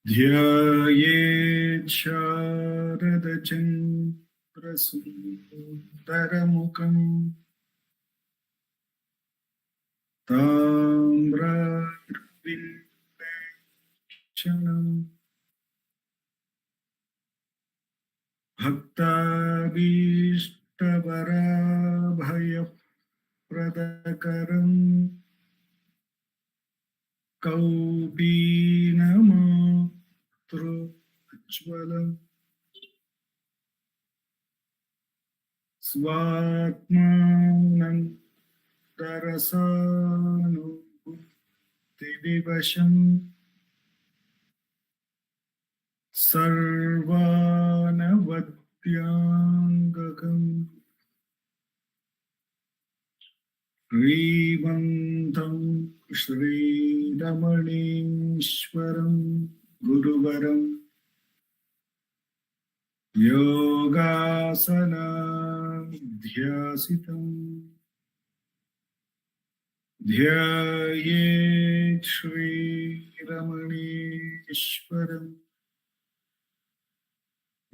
ध्यायेत् शारदचन्द्रसुन्दरमुखम् ताम्रार्विन्देक्षणम् भक्ताभीष्टवराभयप्रदकरम् कौपीनमातृज्वलम् स्वात्मानन्दरसानुभूतिविवशम् सर्वानवद्याङ्गकम् श्रीमन्तं श्रीरमणीश्वरं गुरुवरम् योगासनाध्यासितम् ध्यायेत् श्रीरमणीश्वरम्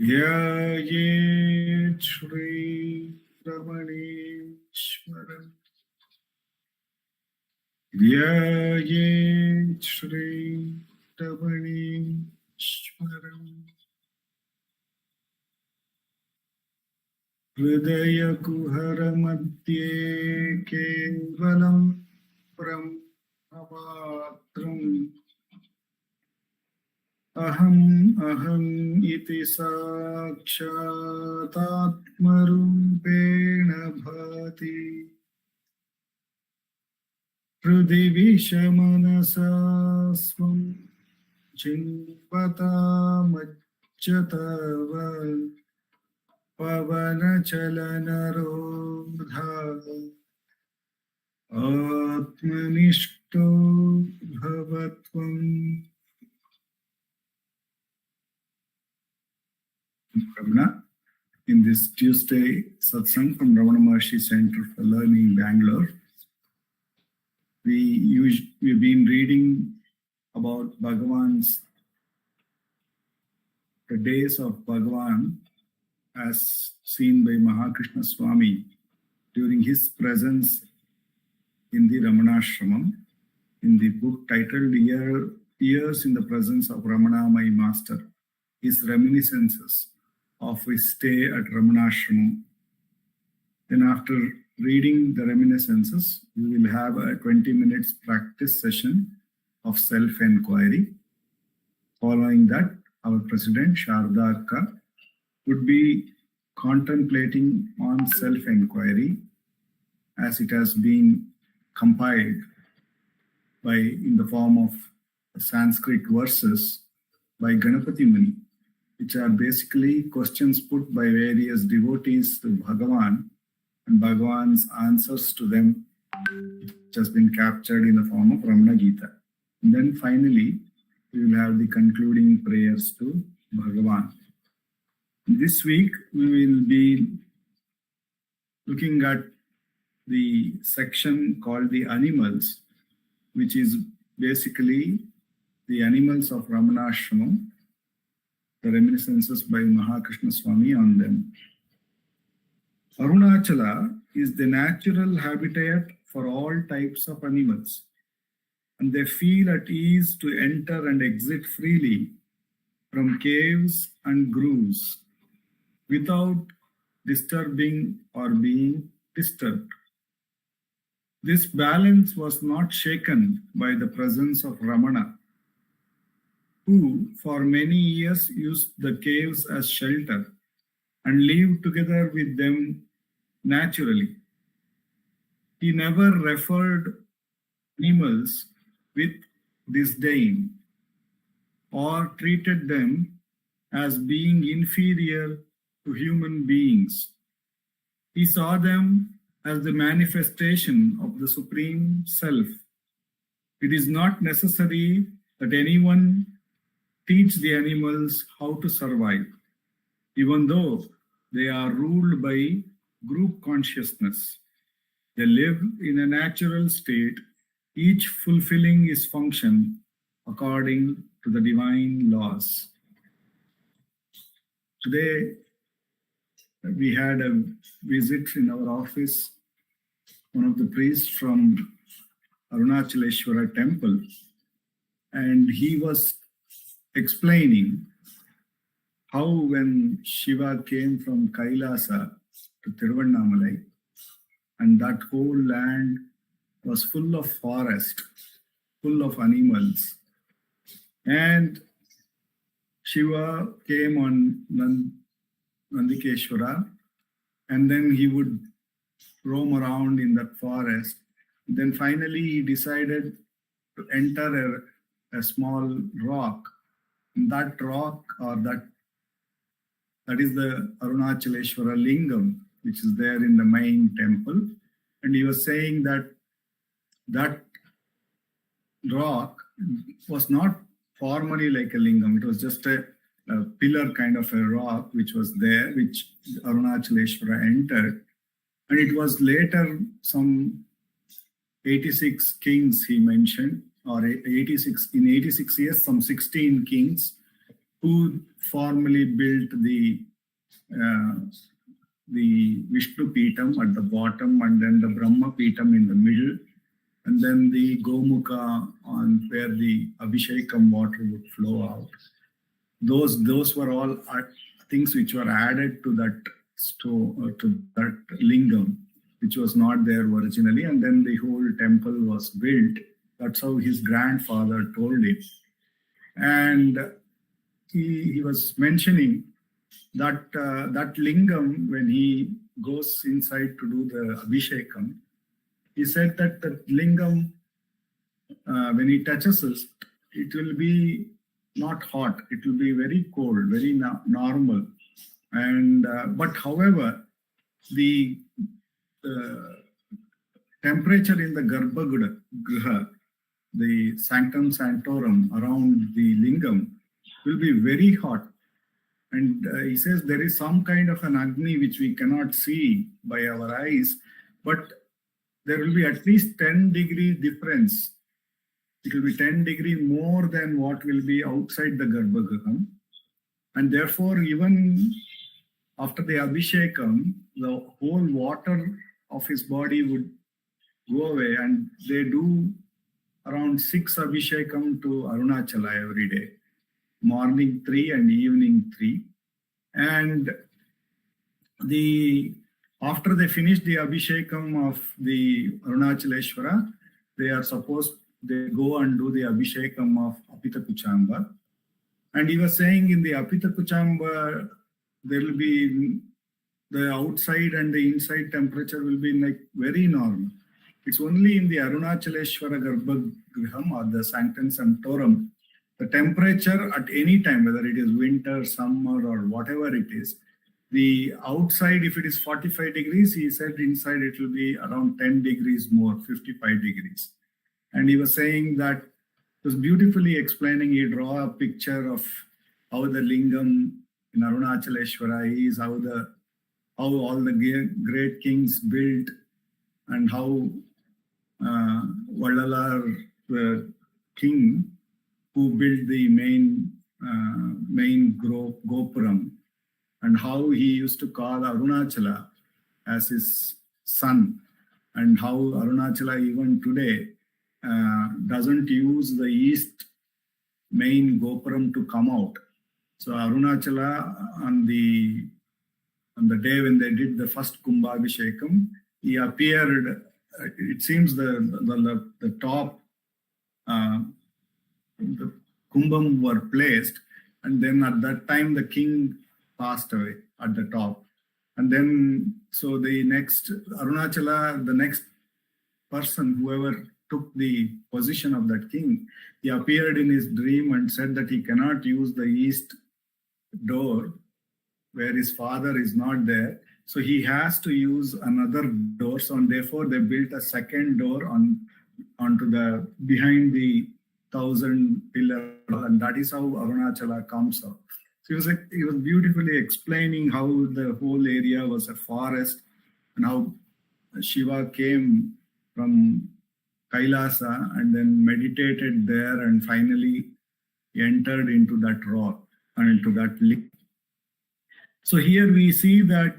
ध्यायेत् श्रीरमणीश्वरम् ध्यायेत् श्रीरमणीश्वरम् हृदयकुहरमध्ये केवलं ब्रह्ममात्रम् अहम् इति साक्षातात्मरूपेण भाति हृदि विषमनसा स्वं चिन्वतामच्युतव पवनचलनरोधा आत्मनिष्ठो भवत्वम्। Ramana, in this Tuesday Satsangh from Ramanacentre for Learning, Bangalore, we've been reading about Bhagavan's, the days of Bhagavan as seen by Mahakrishna Swami during his presence in the Ramanashramam, in the book titled Years in the Presence of Ramana, My Master, his reminiscences of his stay at Ramanashramam. Then after reading the reminiscences, we will have a 20 minutes practice session of self-enquiry. Following that, our President Sarada would be contemplating on self-enquiry as it has been compiled in the form of Sanskrit verses by Ganapati Muni, which are basically questions put by various devotees to Bhagavan and Bhagavan's answers to them, which has been captured in the form of Ramana Gita. And then finally, we will have the concluding prayers to Bhagavan. This week, we will be looking at the section called the animals, which is basically the animals of Ramanashramam, the reminiscences by Mahakrishna Swami on them. Arunachala is the natural habitat for all types of animals, and they feel at ease to enter and exit freely from caves and grooves without disturbing or being disturbed. This balance was not shaken by the presence of Ramana, who for many years used the caves as shelter and lived together with them naturally. He never referred animals with disdain or treated them as being inferior to human beings. He saw them as the manifestation of the Supreme Self. It is not necessary that anyone teach the animals how to survive, even though they are ruled by group consciousness. They live in a natural state, each fulfilling its function according to the divine laws. Today, we had a visit in our office, one of the priests from Arunachaleshwara temple, and he was explaining how when Shiva came from Kailasa to Tiruvannamalai, and that whole land was full of forest, full of animals, and Shiva came on Nandikeshwara, and then he would roam around in that forest. Then finally he decided to enter a small rock. And that rock, or that is the Arunachaleshwara Lingam, which is there in the main temple. And he was saying that that rock was not formally like a lingam. It was just a pillar kind of a rock which was there, which Arunachaleshwara entered. And it was later some 86 kings he mentioned, or 86 years, some 16 kings who formally built the Vishnu Peetam at the bottom, and then the Brahma Peetam in the middle, and then the Gomukha on where the Abhishekam water would flow out. Those were all things which were added to that to that lingam, which was not there originally, and then the whole temple was built. That's how his grandfather told it. And he was mentioning that that lingam, when he goes inside to do the Abhishekam, he said that the lingam, when he touches it, it will be not hot. It will be very cold, very normal. And but however, the temperature in the Garbhagriha, the sanctum sanctorum around the lingam, will be very hot. And he says there is some kind of an Agni which we cannot see by our eyes, but there will be at least 10 degree difference. It will be 10 degree more than what will be outside the Garbhagriha. And therefore, even after the Abhishekam, the whole water of his body would go away, and they do around 6 Abhishekam to Arunachala every day, morning 3 and evening 3. And after they finish the Abhishekam of the Arunachaleshwara, they go and do the Abhishekam of Apitakuchamba. And he was saying in the Apitakuchamba, there will be the outside and the inside temperature will be like very normal. It's only in the Arunachaleshwara Garbhagriham or the Sanctum Sanctorum, the temperature at any time, whether it is winter, summer, or whatever it is, the outside, if it is 45 degrees, he said inside it will be around 10 degrees more, 55 degrees. And he was saying that, he was beautifully explaining, he draw a picture of how the lingam in Arunachaleshwara is, how all the great kings built, and how Vallalar, the king who built the main Gopuram, and how he used to call Arunachala as his son, and how Arunachala even today doesn't use the east main Gopuram to come out. So Arunachala, on the day when they did the first Kumbhabhishekam, he appeared. It seems the top, the kumbham were placed, and then at that time the king passed away at the top. And then, so the next Arunachala, the next person, whoever took the position of that king, he appeared in his dream and said that he cannot use the east door where his father is not there. So he has to use another door. So, and therefore they built a second door onto the behind the 1,000 pillar, and that is how Arunachala comes out. So he was beautifully explaining how the whole area was a forest, and how Shiva came from Kailasa and then meditated there and finally entered into that rock and into that lake. So here we see that,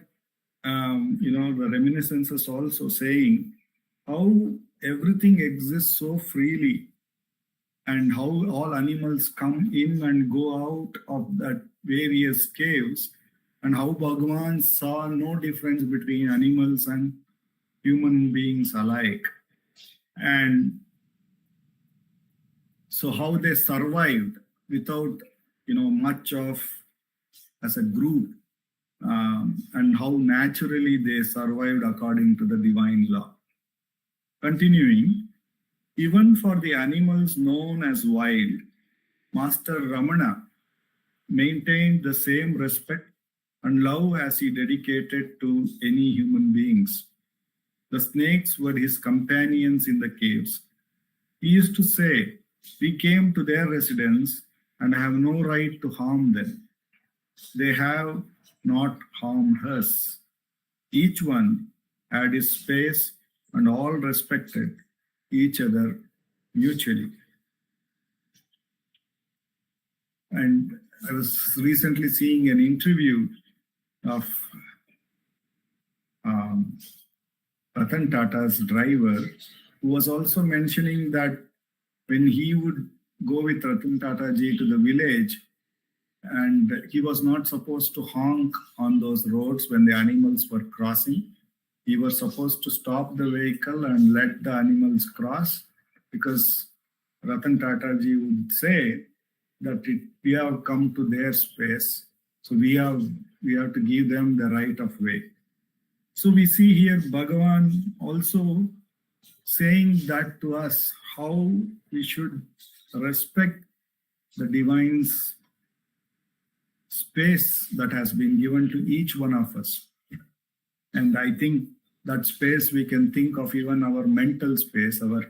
the reminiscences also saying how everything exists so freely and how all animals come in and go out of that various caves, and how Bhagavan saw no difference between animals and human beings alike. And so how they survived without, much of as a group, and how naturally they survived according to the divine law. Continuing, even for the animals known as wild, Master Ramana maintained the same respect and love as he dedicated to any human beings. The snakes were his companions in the caves. He used to say, "We came to their residence and have no right to harm them. They have not harmed us." Each one had his space and all respected each other mutually. And I was recently seeing an interview of Ratan Tata's driver, who was also mentioning that when he would go with Ratan Tata ji to the village, and he was not supposed to honk on those roads when the animals were crossing. He was supposed to stop the vehicle and let the animals cross, because Ratan Tata ji would say that we have come to their space, so we have to give them the right of way. So we see here Bhagavan also saying that to us, how we should respect the divine's space that has been given to each one of us. And I think that space we can think of even our mental space, our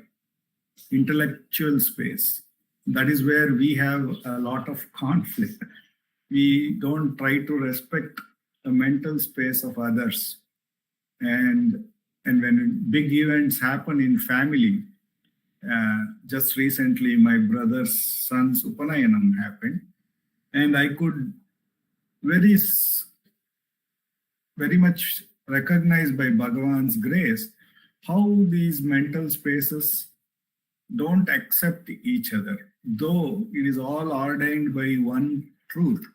intellectual space. That is where we have a lot of conflict. We don't try to respect the mental space of others. And when big events happen in family, just recently my brother's son's Upanayanam happened, and I could very much recognize by Bhagavan's grace how these mental spaces don't accept each other. Though it is all ordained by one truth,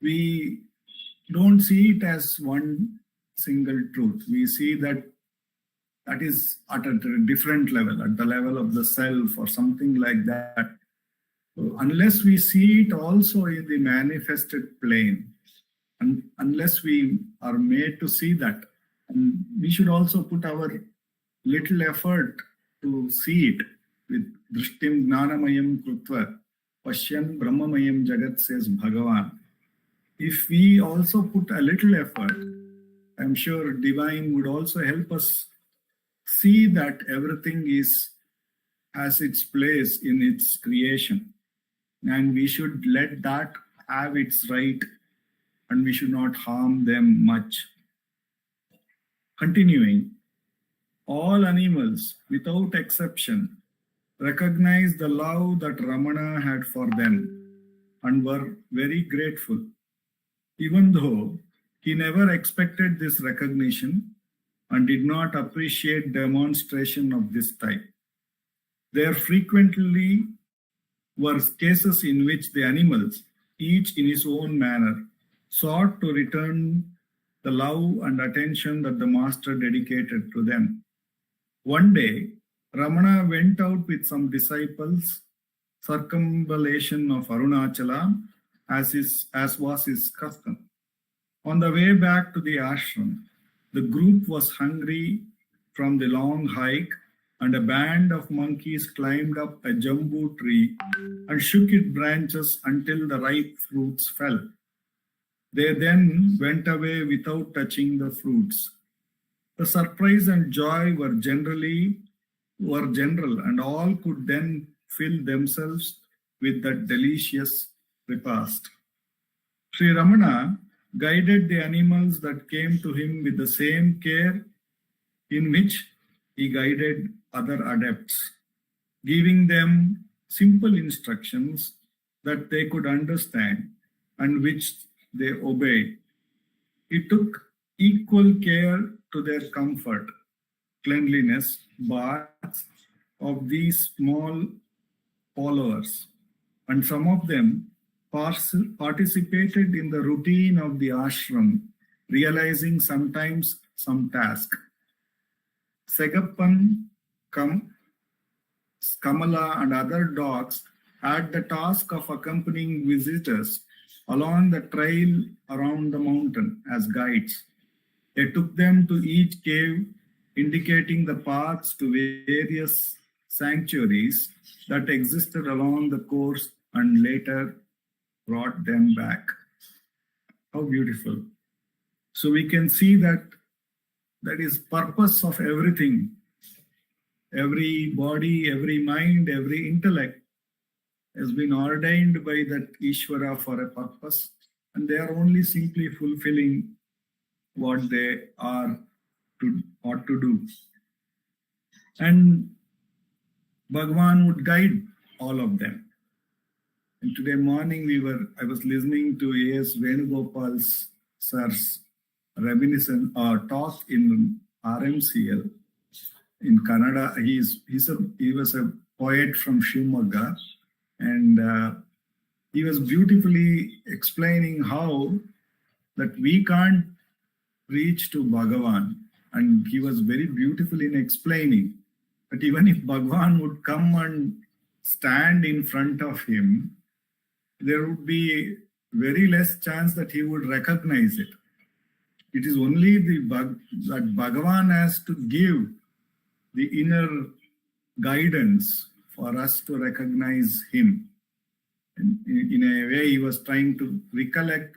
we don't see it as one single truth. We see that is at a different level, at the level of the self or something like that. So unless we see it also in the manifested plane, and unless we are made to see that, and we should also put our little effort to see it with Drishtim Gnanamayam Krutva, Pashyan Brahmamayam Jagat, says Bhagavan. If we also put a little effort, I'm sure Divine would also help us see that everything has its place in its creation. And we should let that have its right, and we should not harm them much. Continuing, all animals, without exception, recognized the love that Ramana had for them and were very grateful, even though he never expected this recognition and did not appreciate demonstration of this type. There frequently were cases in which the animals, each in his own manner, sought to return the love and attention that the master dedicated to them. One day, Ramana went out with some disciples, circumvallation of Arunachala, as was his custom. On the way back to the ashram, the group was hungry from the long hike, and a band of monkeys climbed up a jambu tree and shook its branches until the ripe fruits fell. They then went away without touching the fruits. The surprise and joy were general, and all could then fill themselves with that delicious repast. Sri Ramana guided the animals that came to him with the same care in which he guided other adepts, giving them simple instructions that they could understand and which they obeyed. He took equal care to their comfort, cleanliness, baths of these small followers, and some of them participated in the routine of the ashram, realizing sometimes some task. Segappan, Kamala, and other dogs had the task of accompanying visitors along the trail around the mountain as guides. They took them to each cave, indicating the paths to various sanctuaries that existed along the course and later brought them back. How beautiful. So we can see that is purpose of everything. Every body, every mind, every intellect has been ordained by that Ishvara for a purpose, and they are only simply fulfilling what they ought to do. And Bhagavan would guide all of them. And today morning I was listening to A.S. Venugopal's sir's reminiscent talk in RMCL in Kannada. He was a poet from Shivamogga, and he was beautifully explaining how that we can't reach to Bhagavan. And he was very beautiful in explaining that even if Bhagavan would come and stand in front of him, there would be very less chance that he would recognize it. It is only that Bhagavan has to give the inner guidance for us to recognize him. In a way, he was trying to recollect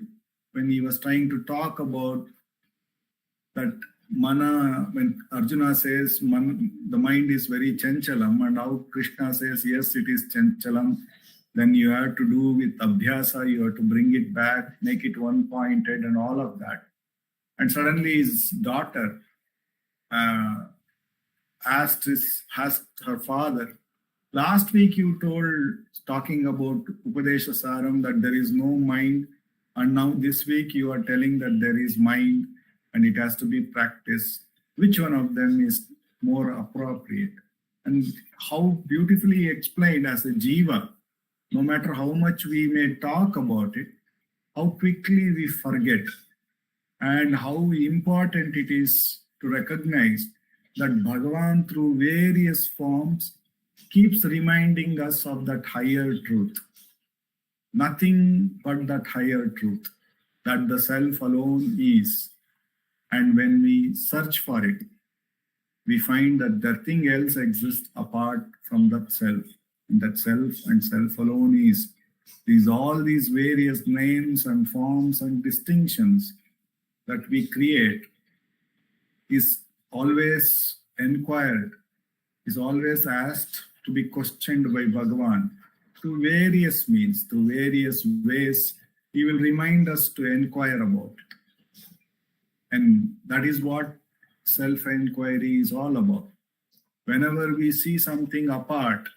when he was trying to talk about that mana, when Arjuna says the mind is very chanchalam, and how Krishna says, yes, it is chanchalam, then you have to do with abhyasa, you have to bring it back, make it one-pointed and all of that. And suddenly his daughter asked her father, last week you talking about Upadesha Saram, that there is no mind, and now this week you are telling that there is mind and it has to be practiced. Which one of them is more appropriate? And how beautifully explained as a jiva, no matter how much we may talk about it, how quickly we forget, and how important it is to recognize that Bhagavan through various forms keeps reminding us of that higher truth. Nothing but that higher truth, that the self alone is. And when we search for it, we find that nothing else exists apart from that self. And that self and self alone is. All these various names and forms and distinctions that we create is always inquired, is always asked to be questioned by Bhagavan through various means, through various ways. He will remind us to inquire about it. And that is what self-enquiry is all about. Whenever we see something apart,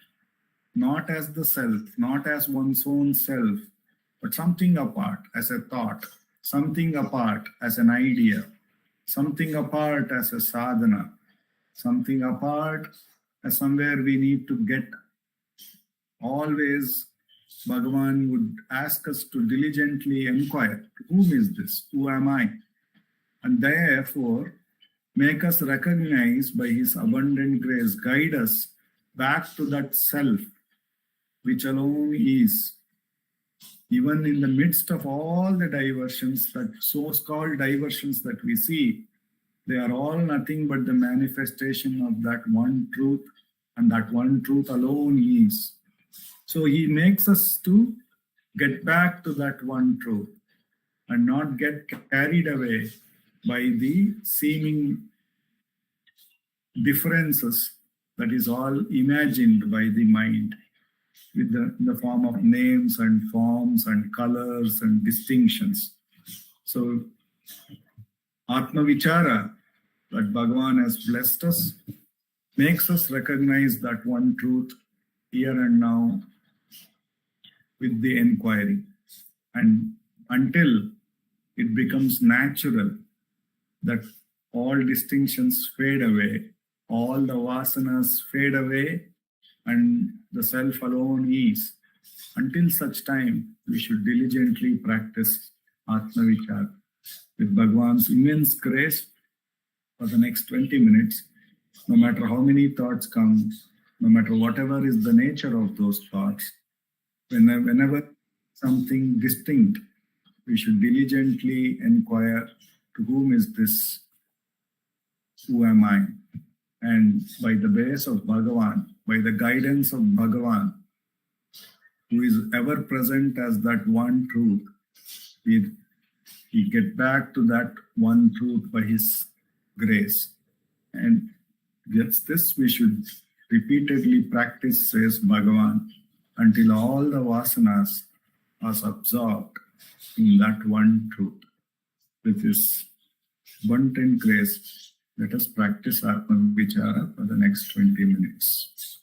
not as the self, not as one's own self, but something apart as a thought, something apart as an idea, something apart as a sadhana, something apart as somewhere we need to get. Always Bhagavan would ask us to diligently inquire, whom is this? Who am I? And therefore make us recognize by his abundant grace, guide us back to that self which alone is. Even in the midst of all the diversions, that so-called diversions that we see, they are all nothing but the manifestation of that one truth, and that one truth alone is. So he makes us to get back to that one truth and not get carried away by the seeming differences that is all imagined by the mind with the form of names and forms and colors and distinctions. So Atma Vichara that Bhagavan has blessed us makes us recognize that one truth here and now with the enquiry. And until it becomes natural that all distinctions fade away, all the vasanas fade away, and the self alone is. Until such time, we should diligently practice Atma Vichar with Bhagwan's immense grace for the next 20 minutes. No matter how many thoughts come, no matter whatever is the nature of those thoughts, whenever something distinct, we should diligently inquire, to whom is this? Who am I? And by the grace of Bhagavan, by the guidance of Bhagavan, who is ever present as that one truth, we get back to that one truth by his grace. And just this we should repeatedly practice, says Bhagavan, until all the vasanas are absorbed in that one truth. With this abundant grace, let us practice Atma Vichara for the next 20 minutes.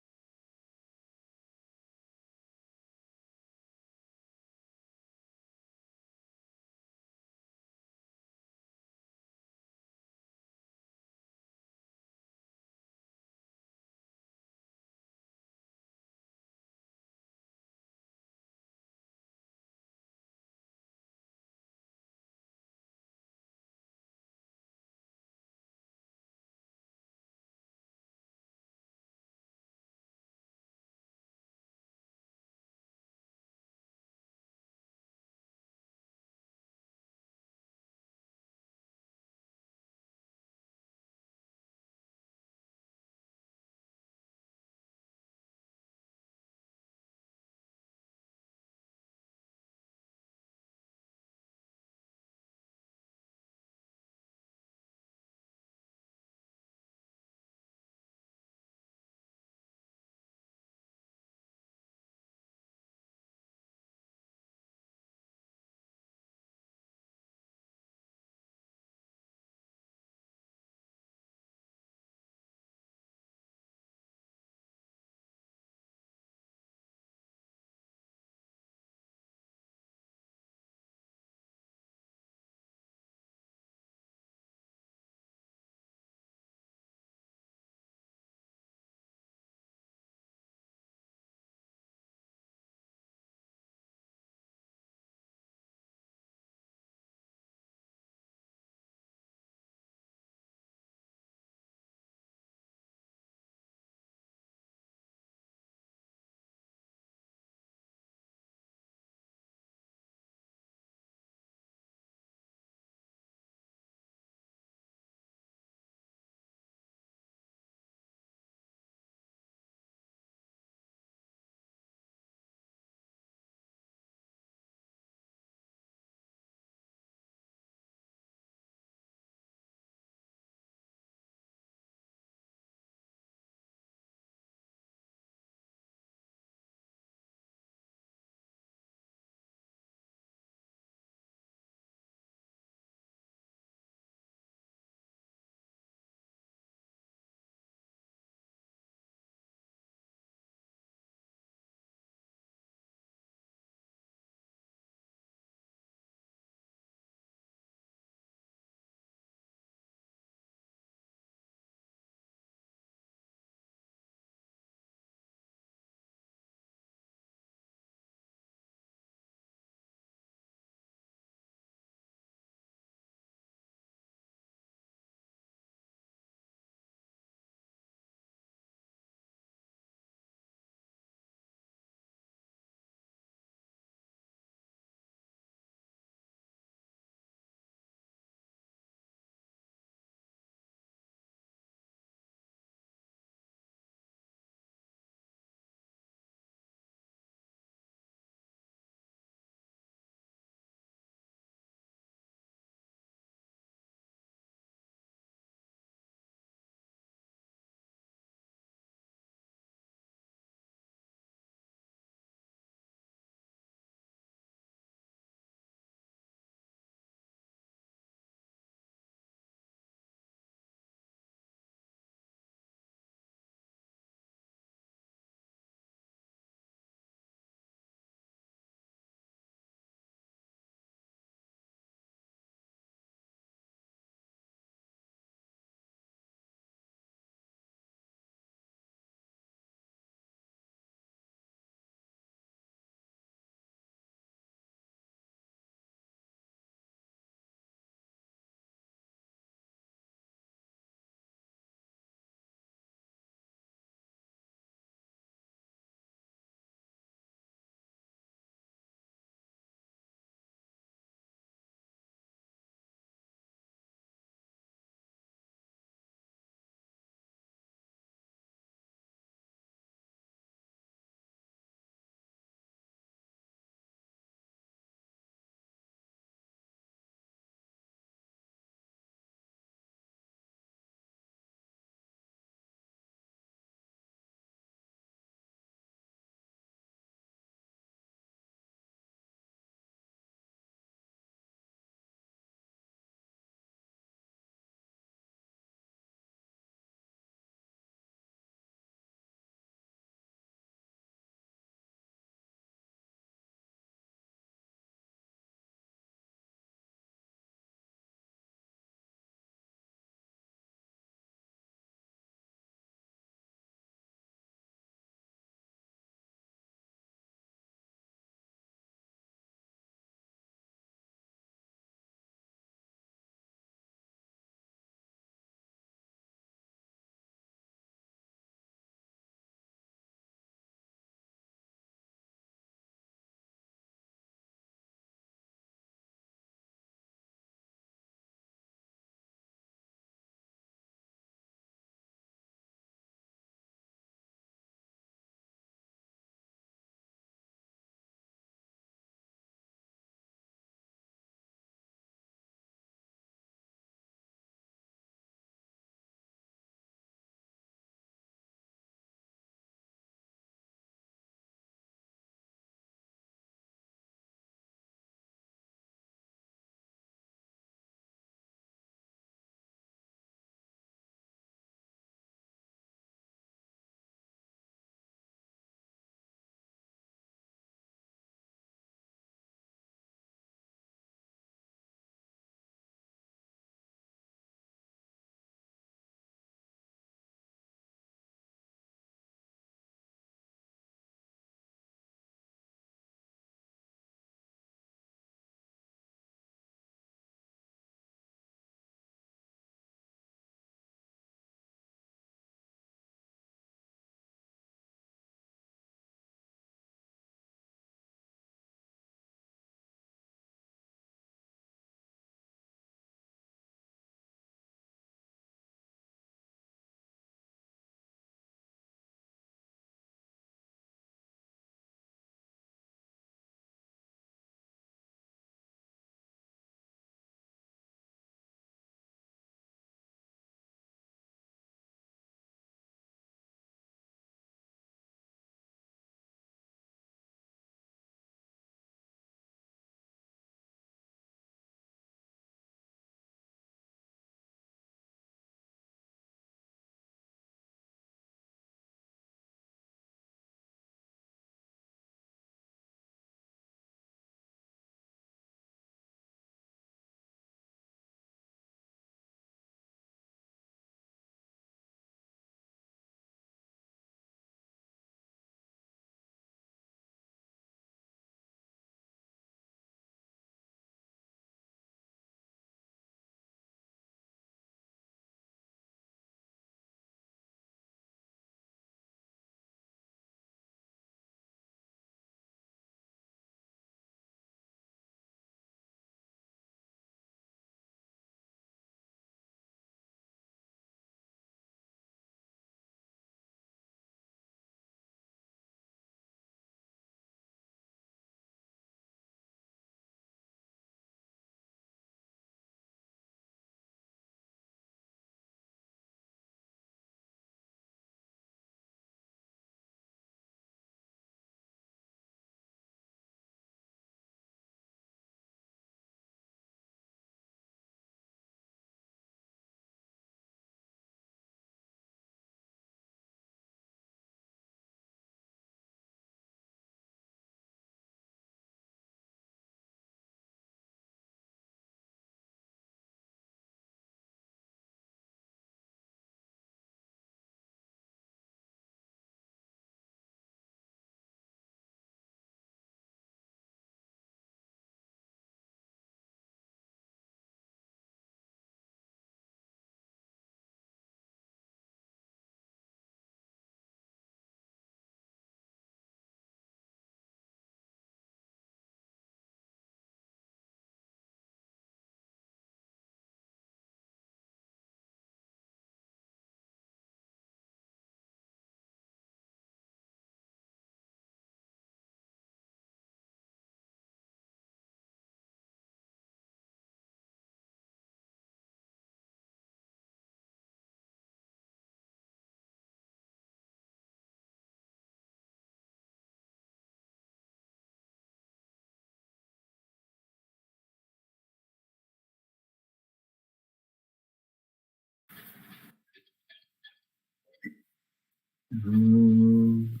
Om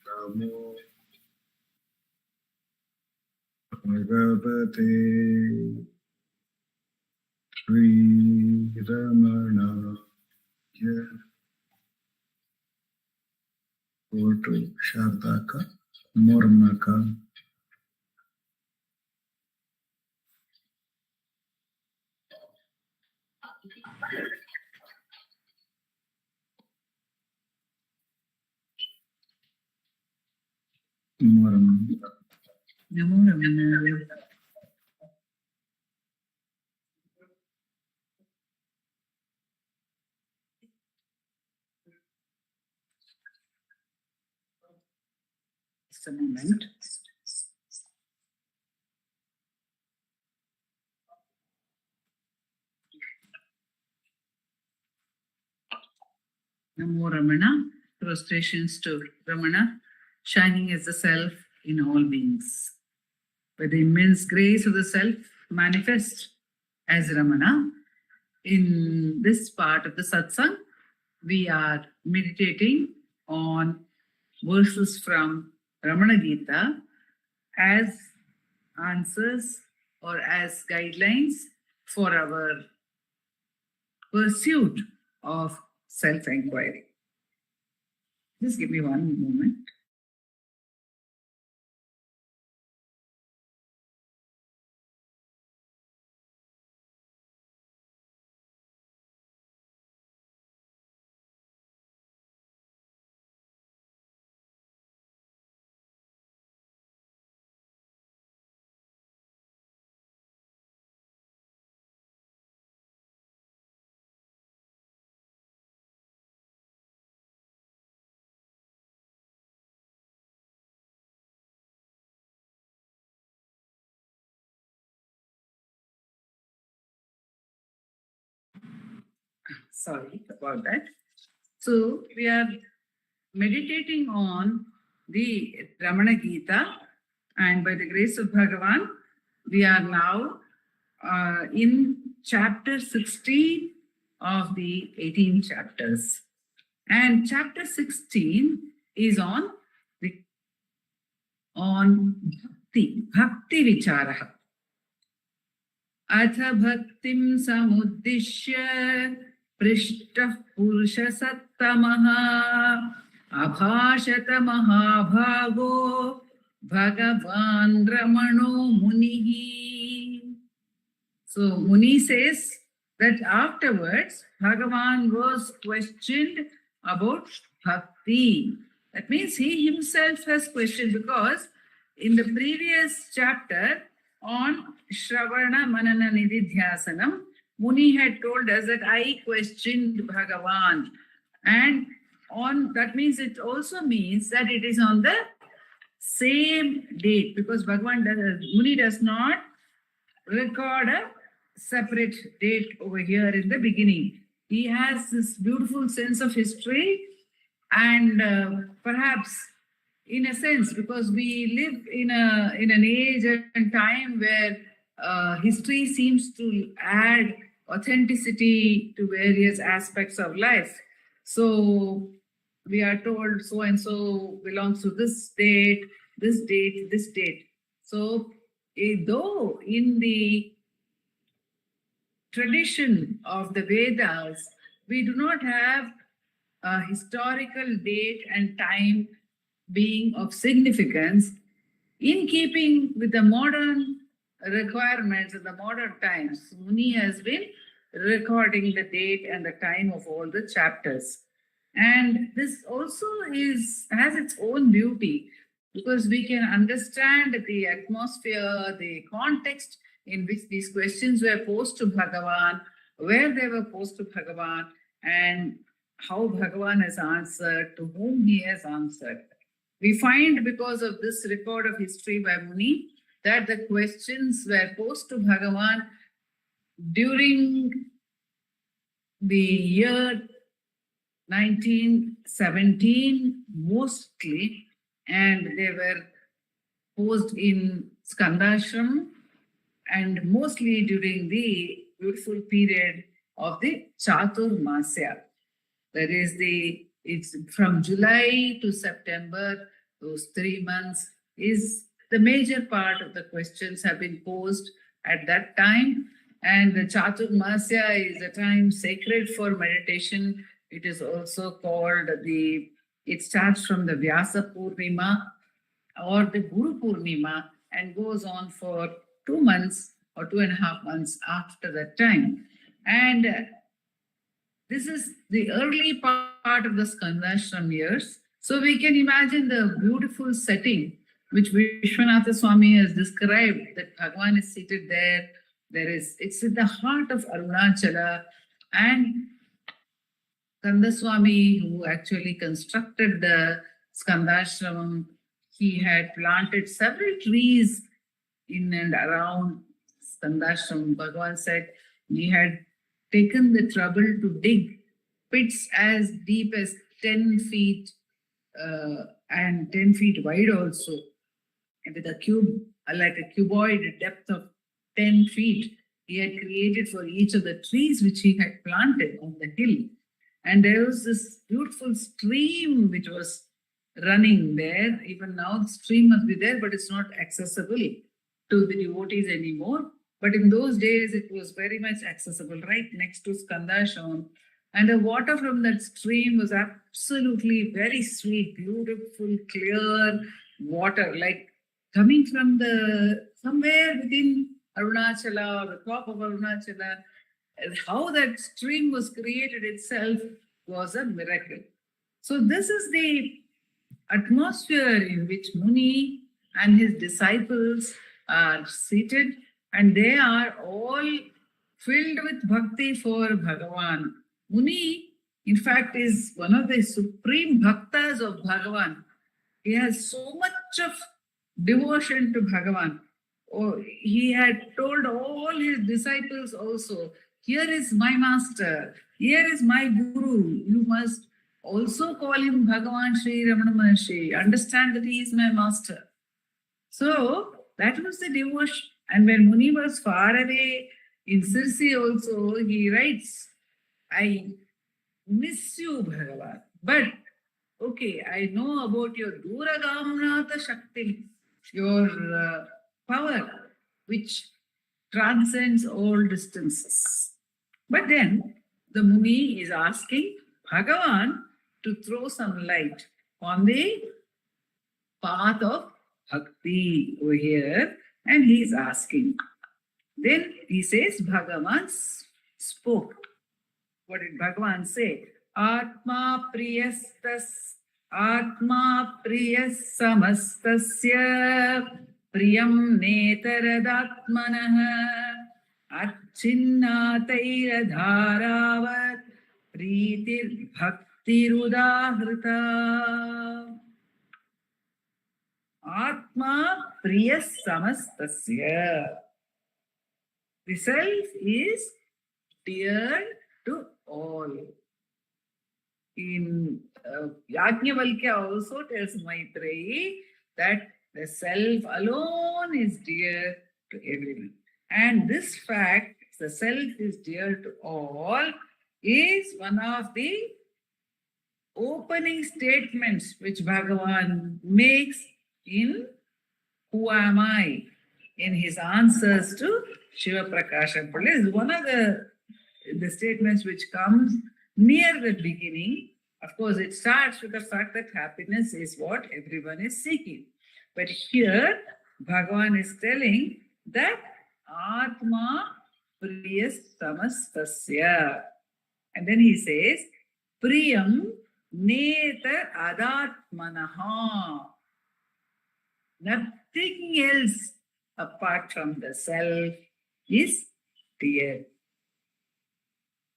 Namo Bhagavate Sri Ramanaya. Over to Shardaka, Mornaka. Mornaka. Namo Ramanacentre. Just a moment. Namo Ramana, prostrations to Ramana, shining as the self in all beings. Where the immense grace of the self manifest as Ramana, in this part of the satsang, we are meditating on verses from Ramana Gita as answers or as guidelines for our pursuit of self-enquiry. Just give me one moment. Sorry about that. So we are meditating on the Ramana Gita, and by the grace of Bhagavan, we are now in chapter 16 of the 18 chapters. And chapter 16 is on bhakti vicharaha. Atha bhaktim samuddishya prishtah purusha sattamaha abhashata mahabhago bhagavan ramano munihi. So Muni says that afterwards Bhagavan was questioned about bhakti. That means he himself has questioned, because in the previous chapter on Shravana Manana Nididhyasanam, Muni had told us that I questioned Bhagavan. And on that means it also means that it is on the same date, because Muni does not record a separate date over here in the beginning. He has this beautiful sense of history, and perhaps in a sense, because we live in an age and time where history seems to add authenticity to various aspects of life. So we are told so and so belongs to this date, this date, this date. So though in the tradition of the Vedas, we do not have a historical date and time being of significance, in keeping with the modern requirements of the modern times, Muni has been recording the date and the time of all the chapters. And this also has its own beauty, because we can understand the atmosphere, the context in which these questions were posed to Bhagavan, where they were posed to Bhagavan, and how Bhagavan has answered, to whom he has answered. We find, because of this record of history by Muni, that the questions were posed to Bhagavan during the year 1917 mostly, and they were posed in Skandashram, and mostly during the beautiful period of the Chaturmasya. That is it's from July to September, those 3 months is the major part of the questions have been posed at that time. And the Chaturmasya is a time sacred for meditation. It is also called it starts from the Vyasa Purnima or the Guru Purnima and goes on for 2 months or 2.5 months after that time. And this is the early part of the Skandashram years. So we can imagine the beautiful setting which Vishwanatha Swami has described, that Bhagavan is seated there. It's in the heart of Arunachala, and Kandaswami, who actually constructed the Skandashramam, he had planted several trees in and around Skandashramam. Bhagavan said he had taken the trouble to dig pits as deep as 10 feet and 10 feet wide also, and with a like a cuboid depth of 10 feet. He had created for each of the trees which he had planted on the hill. And there was this beautiful stream which was running there. Even now the stream must be there, but it's not accessible to the devotees anymore. But in those days, it was very much accessible, right next to Skandashram. And the water from that stream was absolutely very sweet, beautiful, clear water, like coming from somewhere within Arunachala or the top of Arunachala. And how that stream was created itself was a miracle. So this is the atmosphere in which Muni and his disciples are seated, and they are all filled with bhakti for Bhagavan. Muni, in fact, is one of the supreme bhaktas of Bhagavan. He has so much of devotion to Bhagavan. Oh, he had told all his disciples also, here is my master, here is my guru. You must also call him Bhagavan Sri Ramana Maharshi. Understand that he is my master. So that was the devotion. And when Muni was far away in Sirsi also, he writes, I miss you, Bhagavan. But, okay, I know about your Duragamnata Shakti, your power, which transcends all distances. But then the Muni is asking Bhagavan to throw some light on the path of bhakti over here, and he is asking. Then he says, Bhagavan spoke. What did Bhagavan say? Atma priyas samastasya priyam netaradatmanah acchinnatairadharavat pritir bhaktirudahrita. Atma priyas samastasya. The self is dear to all. In Yajnavalkya also tells Maitreyi that the self alone is dear to everyone. And this fact, the self is dear to all, is one of the opening statements which Bhagavan makes in Who Am I? In his answers to Shiva Prakasha. Is one of the statements which comes near the beginning. Of course, it starts with the fact that happiness is what everyone is seeking. But here, Bhagavan is telling that Atma Priyas Samastasya. And then he says, Priyam Neta Adatmanaha. Nothing else apart from the self is dear.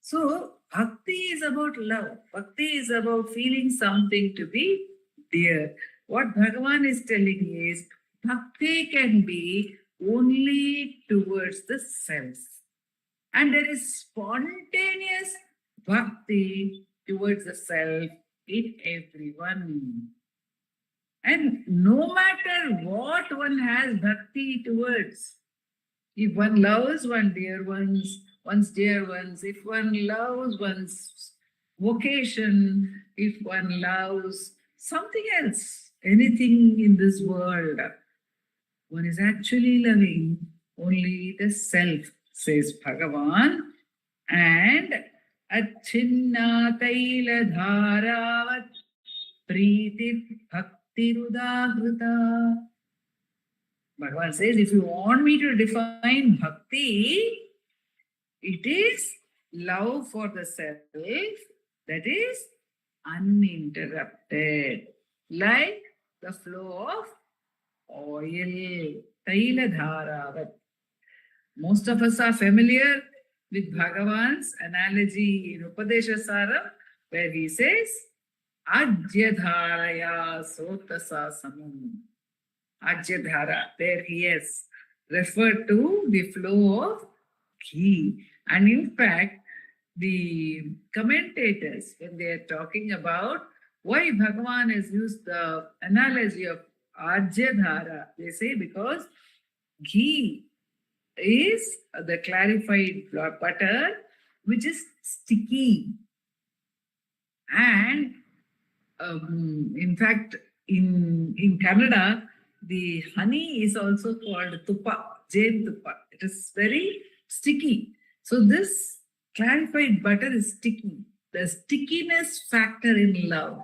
So, bhakti is about love. Bhakti is about feeling something to be dear. What Bhagavan is telling is, bhakti can be only towards the self. And there is spontaneous bhakti towards the self in everyone. And no matter what one has bhakti towards, if one loves one's dear ones, if one loves one's vocation, if one loves something else, anything in this world, one is actually loving only the self, says Bhagavan. And achinna taila dharavat priti bhakti rudahrita. Bhagavan says, if you want me to define bhakti, it is love for the self that is uninterrupted, like the flow of oil, taila dharavat. Most of us are familiar with Bhagavan's analogy in Upadesha Saram, where he says, Ajyadharaya sotasa samum. Ajyadhara, there he has referred to the flow of ghee. And in fact, the commentators, when they are talking about why Bhagavan has used the analogy of Ajyadhara, they say because ghee is the clarified butter which is sticky. And in fact, in Canada, the honey is also called tuppa, jade tuppa. It is very sticky. So this clarified butter is sticky. The stickiness factor in love,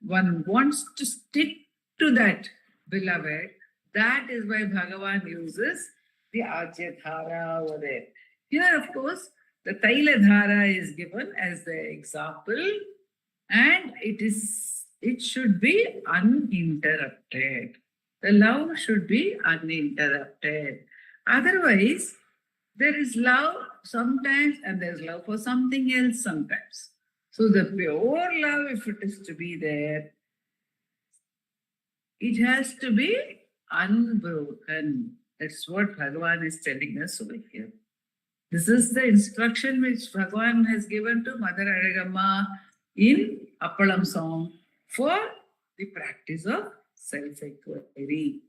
one wants to stick to that beloved. That is why Bhagavan uses the Ajyadhara over there. Here, of course, the Taila Dhara is given as the example, and it should be uninterrupted. The love should be uninterrupted. Otherwise, there is love sometimes and there is love for something else sometimes. So the pure love, if it is to be there, it has to be unbroken. That's what Bhagavan is telling us over here. This is the instruction which Bhagavan has given to Mother Aragamma in Appalam song for the practice of self-enquiry.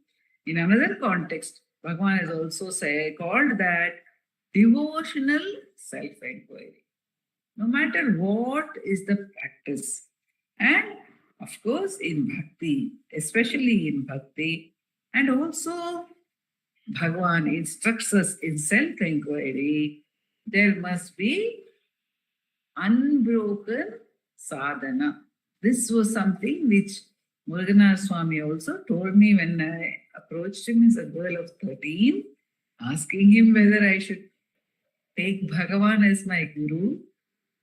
In another context, Bhagavan has also called that devotional self-enquiry. No matter what is the practice. And of course, in bhakti, especially in bhakti, and also Bhagavan instructs us in self-enquiry, there must be unbroken sadhana. This was something which Muruganar Swami also told me when I approached him as a girl of 13, asking him whether I should take Bhagavan as my guru.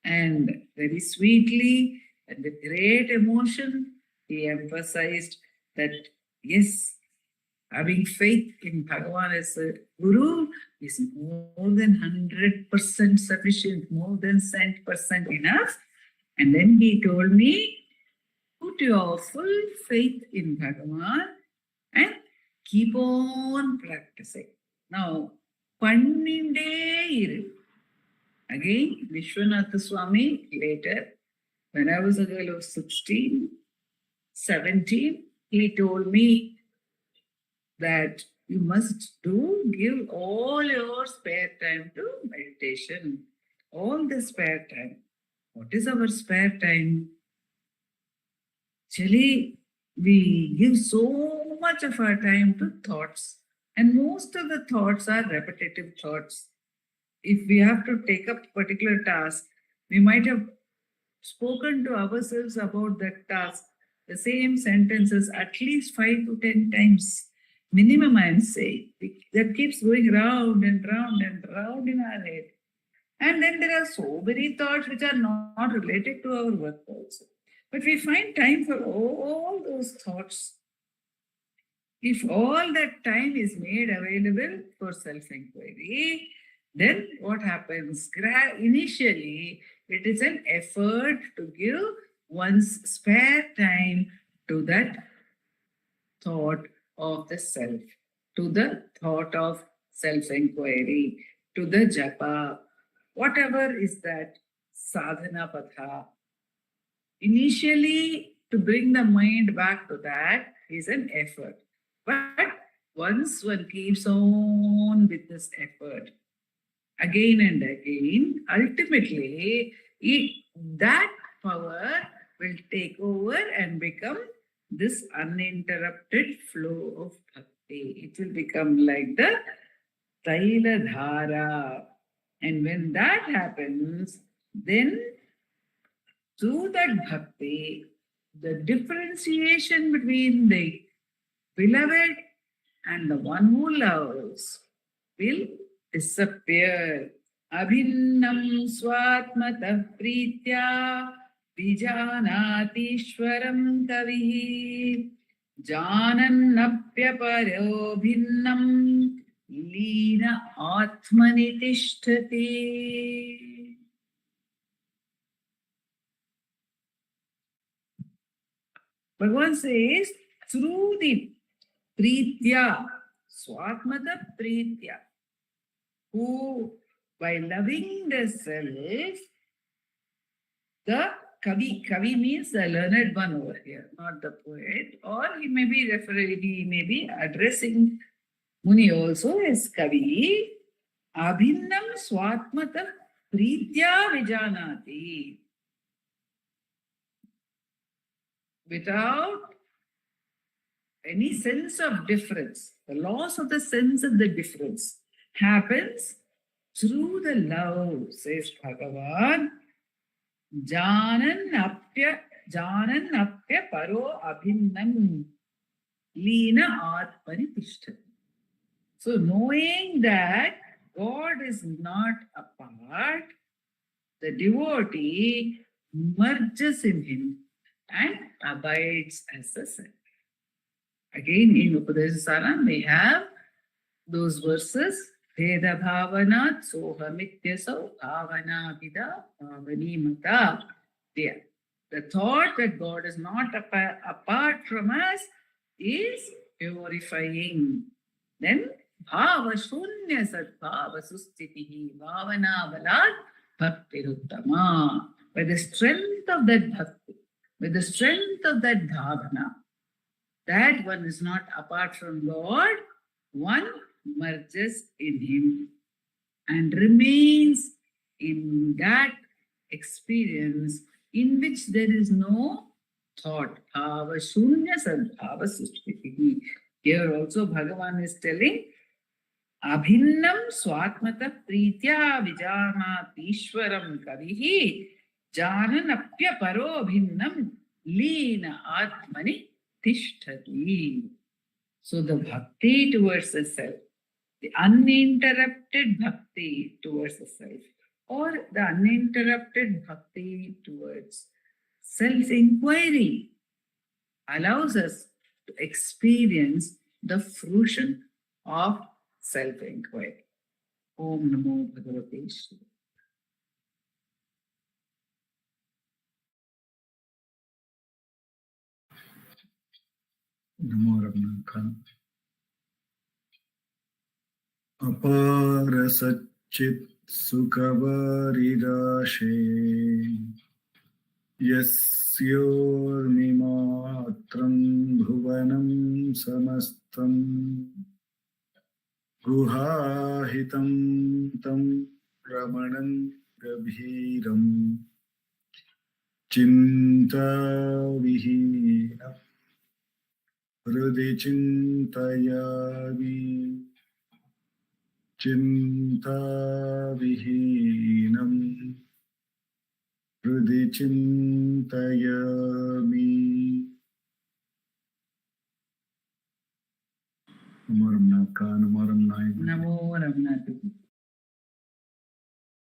And very sweetly and with great emotion, he emphasized that yes, having faith in Bhagavan as a guru is more than 100% sufficient, more than 100% enough. And then he told me, put your full faith in Bhagavan and keep on practicing. Now, panninde iru. Again, Vishwanath Swami later, when I was a girl of 16, 17, he told me that you must give all your spare time to meditation. All the spare time. What is our spare time? Actually, we give so much of our time to thoughts. And most of the thoughts are repetitive thoughts. If we have to take up a particular task, we might have spoken to ourselves about that task, the same sentences at least 5 to 10 times. Minimum, I am saying. That keeps going round and round and round in our head. And then there are so many thoughts which are not related to our work also. But we find time for all those thoughts. If all that time is made available for self-enquiry, then what happens? Initially, it is an effort to give one's spare time to that thought of the self, to the thought of self-enquiry, to the japa, whatever is that sadhana patha. Initially, to bring the mind back to that is an effort. But once one keeps on with this effort, again and again, ultimately, that power will take over and become this uninterrupted flow of bhakti. It will become like the Taila Dhara. And when that happens, then through that bhakti, the differentiation between the beloved and the one who loves will disappear. Abhinnam swatmata pritya vijanatishwaram kavihi janannapyaparo bhinnam lina atmani tishtati. Bhagavan says, through the pritya, swatmata pritya, who by loving the self, the kavi means the learned one over here, not the poet, or he may be addressing Muni also as kavi. Abhinnam swatmata pritya vijanati. Without any sense of difference, the loss of the sense of the difference happens through the love, says Bhagavan. Janannapya paro abhinnam lina atmani tishtati. So knowing that God is not apart, the devotee merges in him and abides as a self. Again, in Upadeshasaram, we have those verses. Veda bhavanat sohamityaso bhavana vida bhavani mata. There. The thought that God is not apart from us is purifying. Then bhava shunya sadbhava sustitihi bhavana balad bhaktiruttama. By the strength of that bhakti, by the strength of that bhavana, that one is not apart from Lord, one merges in him and remains in that experience in which there is no thought. Bhava shunya sadbhava sushtitihi. Here also Bhagavan is telling, Abhinnam swatmata pritya vijanatishwaram kavihi jananapya paro abhinnam lina atmani tishtati. So the bhakti towards the self, the uninterrupted bhakti towards the self, or the uninterrupted bhakti towards self-enquiry, allows us to experience the fruition of self-enquiry. Om Namo Bhagavate Shri. Namo Ramanacentre. Apara Satchit Sukhavariraše Yasyormimatram Bhuvanam Samastam Guhahitam Tam Ramanam Gabhiram Chinta Vihina Hrudi Chintayami Chinta Vihinam Hrudi Chintayami. Namo Ramanacentre. Namo Ramanacentre.